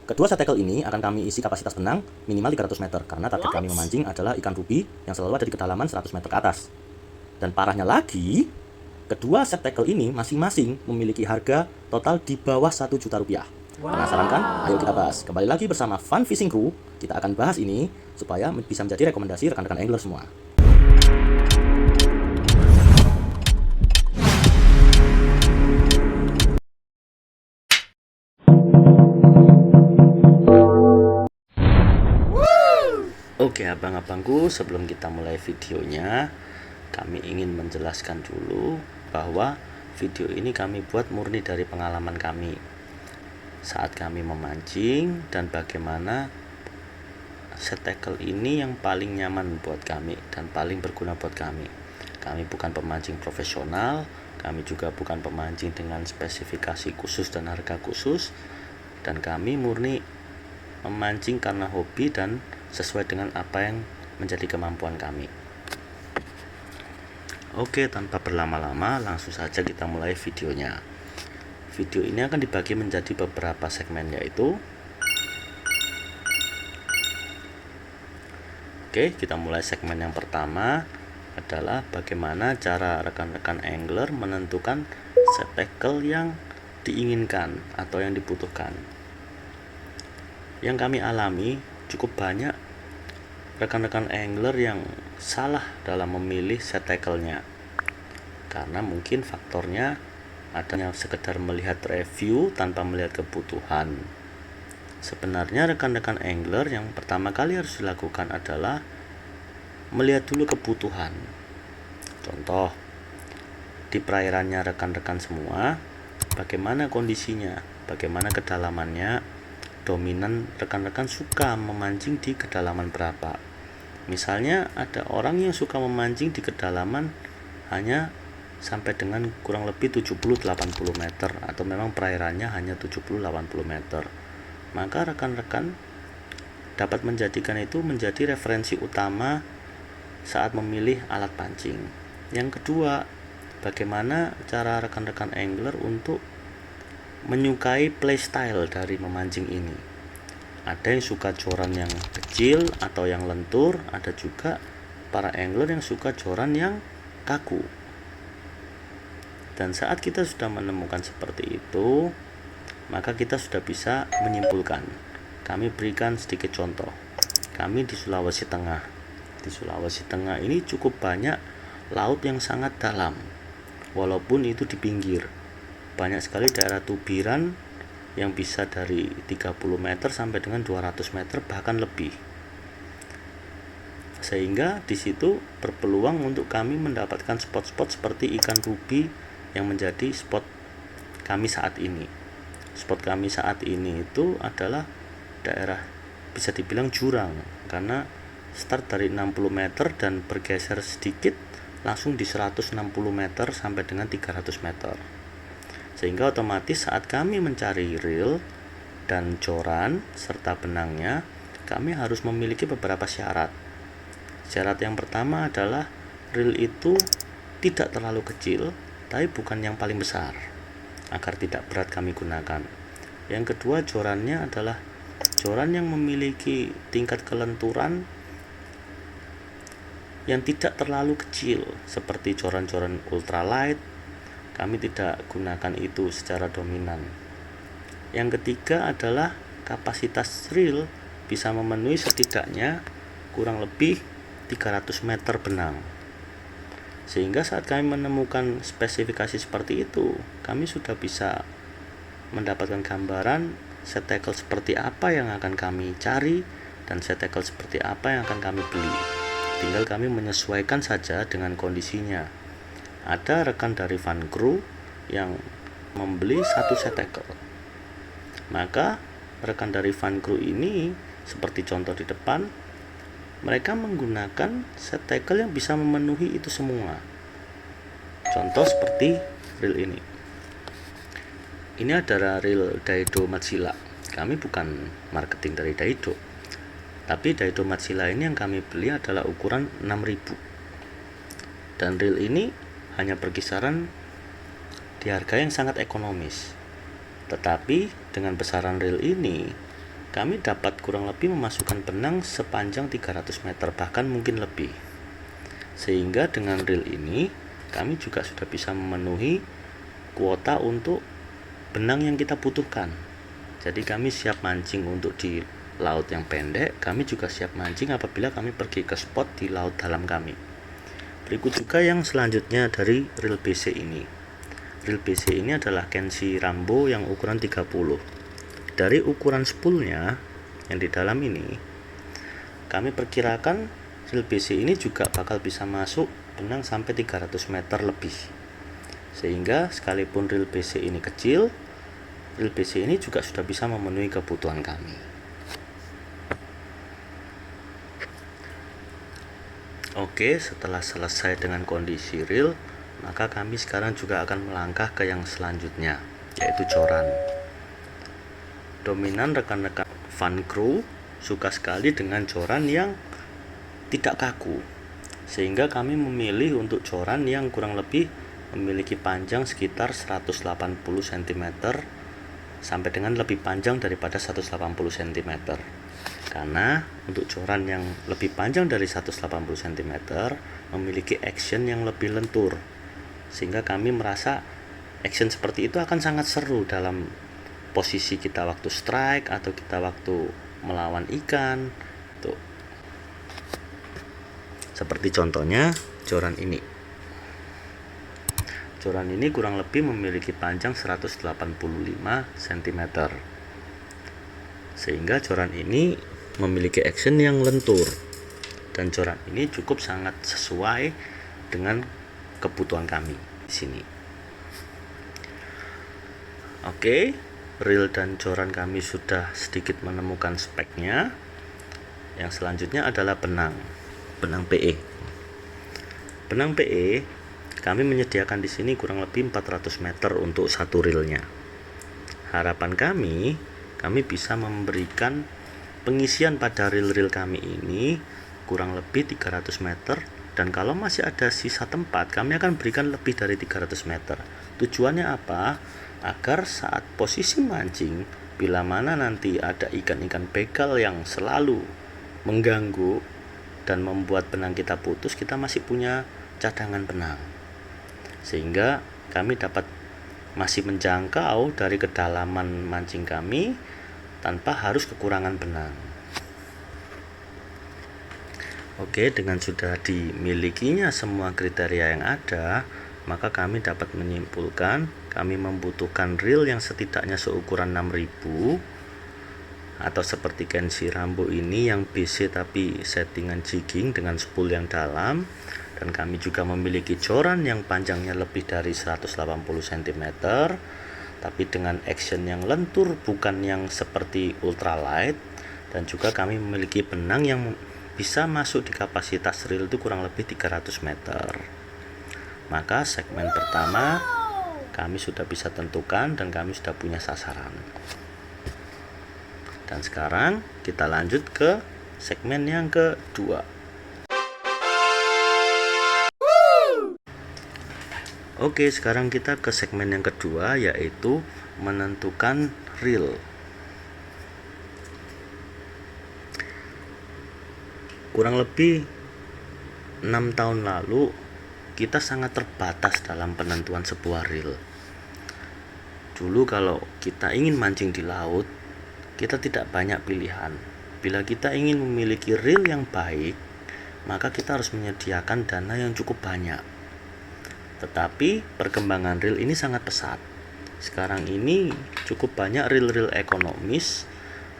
Kedua set tackle ini akan kami isi kapasitas benang minimal 300 meter karena target kami memancing adalah ikan ruby yang selalu ada di kedalaman 100 meter ke atas. Dan parahnya lagi, kedua set tackle ini masing-masing memiliki harga total di bawah 1 juta rupiah. Penasaran kan? Ayo kita bahas. Kembali lagi bersama Fun Fishing Crew. Kita akan bahas ini supaya bisa menjadi rekomendasi rekan-rekan angler semua. Oke abang-abangku, sebelum kita mulai videonya, kami ingin menjelaskan dulu bahwa video ini kami buat murni dari pengalaman kami saat kami memancing dan bagaimana set tackle ini yang paling nyaman buat kami dan paling berguna buat kami. Kami bukan pemancing profesional, kami juga bukan pemancing dengan spesifikasi khusus dan harga khusus, dan kami murni memancing karena hobi dan sesuai dengan apa yang menjadi kemampuan kami. Oke, tanpa berlama-lama langsung saja kita mulai videonya. Video ini akan dibagi menjadi beberapa segmen, yaitu oke, kita mulai segmen yang pertama adalah bagaimana cara rekan-rekan angler menentukan set tackle yang diinginkan atau yang dibutuhkan. Yang kami alami cukup banyak rekan-rekan angler yang salah dalam memilih set tackle-nya, karena mungkin faktornya adanya sekedar melihat review tanpa melihat kebutuhan. Sebenarnya rekan-rekan angler yang pertama kali harus dilakukan adalah melihat dulu kebutuhan. Contoh, di perairannya rekan-rekan semua, bagaimana kondisinya, bagaimana kedalamannya, dominan rekan-rekan suka memancing di kedalaman berapa. Misalnya ada orang yang suka memancing di kedalaman hanya sampai dengan kurang lebih 70-80 meter, atau memang perairannya hanya 70-80 meter. Maka rekan-rekan dapat menjadikan itu menjadi referensi utama saat memilih alat pancing. Yang kedua, bagaimana cara rekan-rekan angler untuk menyukai playstyle dari memancing ini. Ada yang suka joran yang kecil atau yang lentur, ada juga para angler yang suka joran yang kaku. Dan saat kita sudah menemukan seperti itu, maka kita sudah bisa menyimpulkan. Kami berikan sedikit contoh. Kami di Sulawesi Tengah. Di Sulawesi Tengah ini cukup banyak laut yang sangat dalam, walaupun itu di pinggir. Banyak sekali daerah tubiran yang bisa dari 30 meter sampai dengan 200 meter bahkan lebih. Sehingga di situ berpeluang untuk kami mendapatkan spot-spot seperti ikan ruby yang menjadi spot kami saat ini. Spot kami saat ini itu adalah daerah bisa dibilang jurang, karena start dari 60 meter dan bergeser sedikit langsung di 160 meter sampai dengan 300 meter. Sehingga otomatis saat kami mencari reel dan joran serta benangnya, kami harus memiliki beberapa syarat. Syarat yang pertama adalah reel itu tidak terlalu kecil, tapi bukan yang paling besar, agar tidak berat kami gunakan. Yang kedua, jorannya adalah joran yang memiliki tingkat kelenturan yang tidak terlalu kecil, seperti joran-joran ultralight. Kami tidak gunakan itu secara dominan. Yang ketiga adalah kapasitas reel bisa memenuhi setidaknya kurang lebih 300 meter benang. Sehingga saat kami menemukan spesifikasi seperti itu, kami sudah bisa mendapatkan gambaran set tackle seperti apa yang akan kami cari dan set tackle seperti apa yang akan kami beli. Tinggal kami menyesuaikan saja dengan kondisinya. Ada rekan dari Fun Crew yang membeli satu set tackle, maka rekan dari Fun Crew ini, seperti contoh di depan, mereka menggunakan set tackle yang bisa memenuhi itu semua. Contoh seperti reel ini. Ini adalah reel Daido Matsila. Kami bukan marketing dari Daido, tapi Daido Matsila ini yang kami beli adalah ukuran 6000. Dan reel ini hanya berkisaran di harga yang sangat ekonomis. Tetapi dengan besaran reel ini, kami dapat kurang lebih memasukkan benang sepanjang 300 meter, bahkan mungkin lebih. Sehingga dengan reel ini kami juga sudah bisa memenuhi kuota untuk benang yang kita butuhkan. Jadi kami siap mancing untuk di laut yang pendek, kami juga siap mancing apabila kami pergi ke spot di laut dalam kami. Berikut juga yang selanjutnya dari reel BC ini. Reel BC ini adalah Kenshi Rambo yang ukuran 30. Dari ukuran spoolnya yang di dalam ini, kami perkirakan reel BC ini juga bakal bisa masuk benang sampai 300 meter lebih. Sehingga sekalipun reel BC ini kecil, reel BC ini juga sudah bisa memenuhi kebutuhan kami. Oke, setelah selesai dengan kondisi reel, maka kami sekarang juga akan melangkah ke yang selanjutnya, yaitu joran. Dominan rekan-rekan fun crew suka sekali dengan joran yang tidak kaku, sehingga kami memilih untuk joran yang kurang lebih memiliki panjang sekitar 180 cm sampai dengan lebih panjang daripada 180 cm. Karena untuk joran yang lebih panjang dari 180 cm memiliki action yang lebih lentur, sehingga kami merasa action seperti itu akan sangat seru dalam posisi kita waktu strike atau kita waktu melawan ikan. Tuh. Seperti contohnya joran ini. Joran ini kurang lebih memiliki panjang 185 cm. Sehingga joran ini memiliki action yang lentur, dan joran ini cukup sangat sesuai dengan kebutuhan kami di sini. Oke, reel dan joran kami sudah sedikit menemukan speknya. Yang selanjutnya adalah benang PE. Benang PE kami menyediakan di sini kurang lebih 400 meter untuk satu reelnya. Harapan kami bisa memberikan pengisian pada reel-reel kami ini kurang lebih 300 meter, dan kalau masih ada sisa tempat kami akan berikan lebih dari 300 meter. Tujuannya apa? Agar saat posisi mancing, bila mana nanti ada ikan-ikan begal yang selalu mengganggu dan membuat benang kita putus, kita masih punya cadangan benang, sehingga kami dapat masih menjangkau dari kedalaman mancing kami tanpa harus kekurangan benang. Oke, dengan sudah dimilikinya semua kriteria yang ada, maka kami dapat menyimpulkan kami membutuhkan reel yang setidaknya seukuran 6000, atau seperti Kenshi Rambo ini yang BC tapi settingan jigging dengan spool yang dalam, dan kami juga memiliki joran yang panjangnya lebih dari 180 cm tapi dengan action yang lentur, bukan yang seperti ultralight, dan juga kami memiliki benang yang bisa masuk di kapasitas reel itu kurang lebih 300 meter. Maka segmen pertama kami sudah bisa tentukan dan kami sudah punya sasaran. Dan sekarang kita lanjut ke segmen yang kedua. Oke, sekarang kita ke segmen yang kedua, yaitu menentukan reel. Kurang lebih 6 tahun lalu kita sangat terbatas dalam penentuan sebuah reel. Dulu kalau kita ingin mancing di laut, kita tidak banyak pilihan. Bila kita ingin memiliki reel yang baik, maka kita harus menyediakan dana yang cukup banyak. Tetapi perkembangan reel ini sangat pesat. Sekarang ini cukup banyak reel-reel ekonomis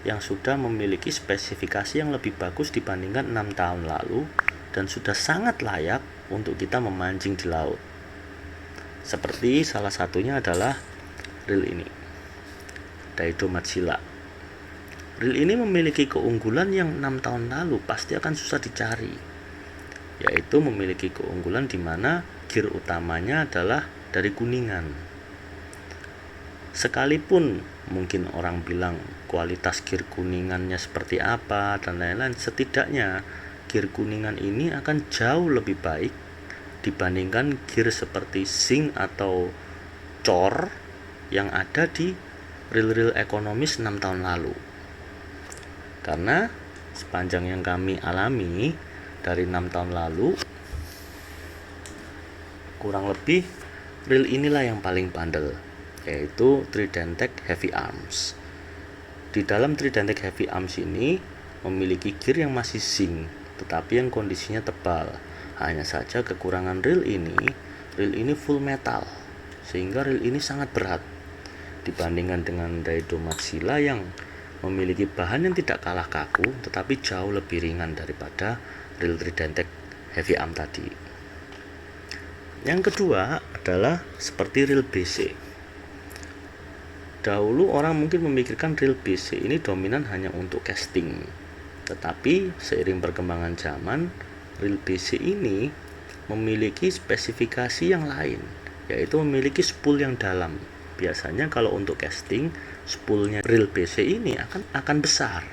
yang sudah memiliki spesifikasi yang lebih bagus dibandingkan 6 tahun lalu, dan sudah sangat layak untuk kita memancing di laut. Seperti salah satunya adalah reel ini, Daido Matsila. Reel ini memiliki keunggulan yang 6 tahun lalu pasti akan susah dicari, yaitu memiliki keunggulan di mana gear utamanya adalah dari Kuningan. Sekalipun mungkin orang bilang kualitas gear Kuningannya seperti apa dan lain-lain, setidaknya gear Kuningan ini akan jauh lebih baik dibandingkan gear seperti Sing atau Cor yang ada di reel-reel ekonomis 6 tahun lalu. Karena sepanjang yang kami alami dari 6 tahun lalu, kurang lebih reel inilah yang paling bandel, yaitu Tridentec Heavy Arms. Di dalam Tridentec Heavy Arms ini memiliki gear yang masih zinc, tetapi yang kondisinya tebal. Hanya saja kekurangan reel ini full metal, sehingga reel ini sangat berat dibandingkan dengan Daido Maxilla yang memiliki bahan yang tidak kalah kaku tetapi jauh lebih ringan daripada reel Tridentec Heavy Arm tadi. Yang kedua adalah seperti reel BC. Dahulu orang mungkin memikirkan reel BC ini dominan hanya untuk casting, tetapi seiring perkembangan zaman, reel BC ini memiliki spesifikasi yang lain, yaitu memiliki spool yang dalam. Biasanya kalau untuk casting, spoolnya reel BC ini akan besar,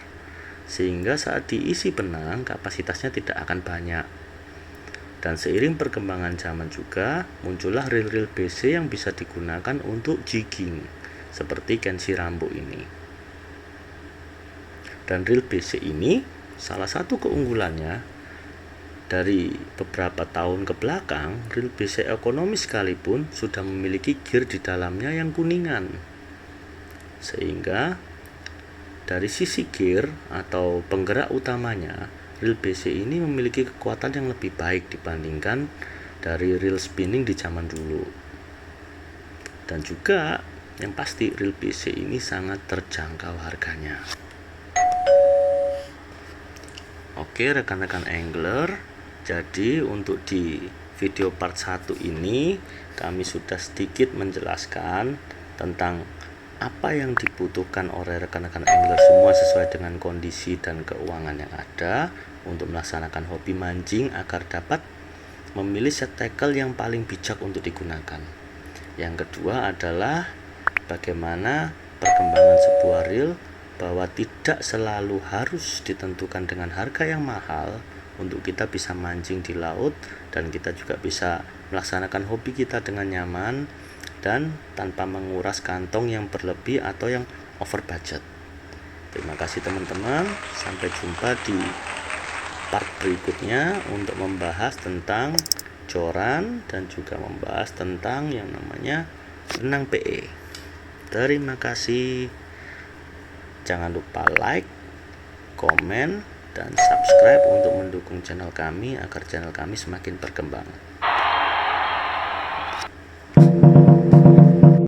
sehingga saat diisi benang kapasitasnya tidak akan banyak. Dan seiring perkembangan zaman juga muncullah reel-reel BC yang bisa digunakan untuk jigging, seperti Kenshi Rambo ini. Dan reel BC ini salah satu keunggulannya, dari beberapa tahun ke belakang reel BC ekonomis sekalipun sudah memiliki gear di dalamnya yang kuningan, sehingga dari sisi gear atau penggerak utamanya reel BC ini memiliki kekuatan yang lebih baik dibandingkan dari reel spinning di zaman dulu. Dan juga yang pasti reel BC ini sangat terjangkau harganya. Oke rekan-rekan angler, jadi untuk di video part 1 ini kami sudah sedikit menjelaskan tentang apa yang dibutuhkan oleh rekan-rekan angler semua sesuai dengan kondisi dan keuangan yang ada untuk melaksanakan hobi mancing agar dapat memilih set tackle yang paling bijak untuk digunakan. Yang kedua adalah bagaimana perkembangan sebuah reel, bahwa tidak selalu harus ditentukan dengan harga yang mahal untuk kita bisa mancing di laut dan kita juga bisa melaksanakan hobi kita dengan nyaman dan tanpa menguras kantong yang berlebih atau yang over budget. Terima kasih teman-teman, sampai jumpa di part berikutnya untuk membahas tentang joran dan juga membahas tentang yang namanya benang PE. Terima kasih. Jangan lupa like, komen, dan subscribe untuk mendukung channel kami agar channel kami semakin berkembang.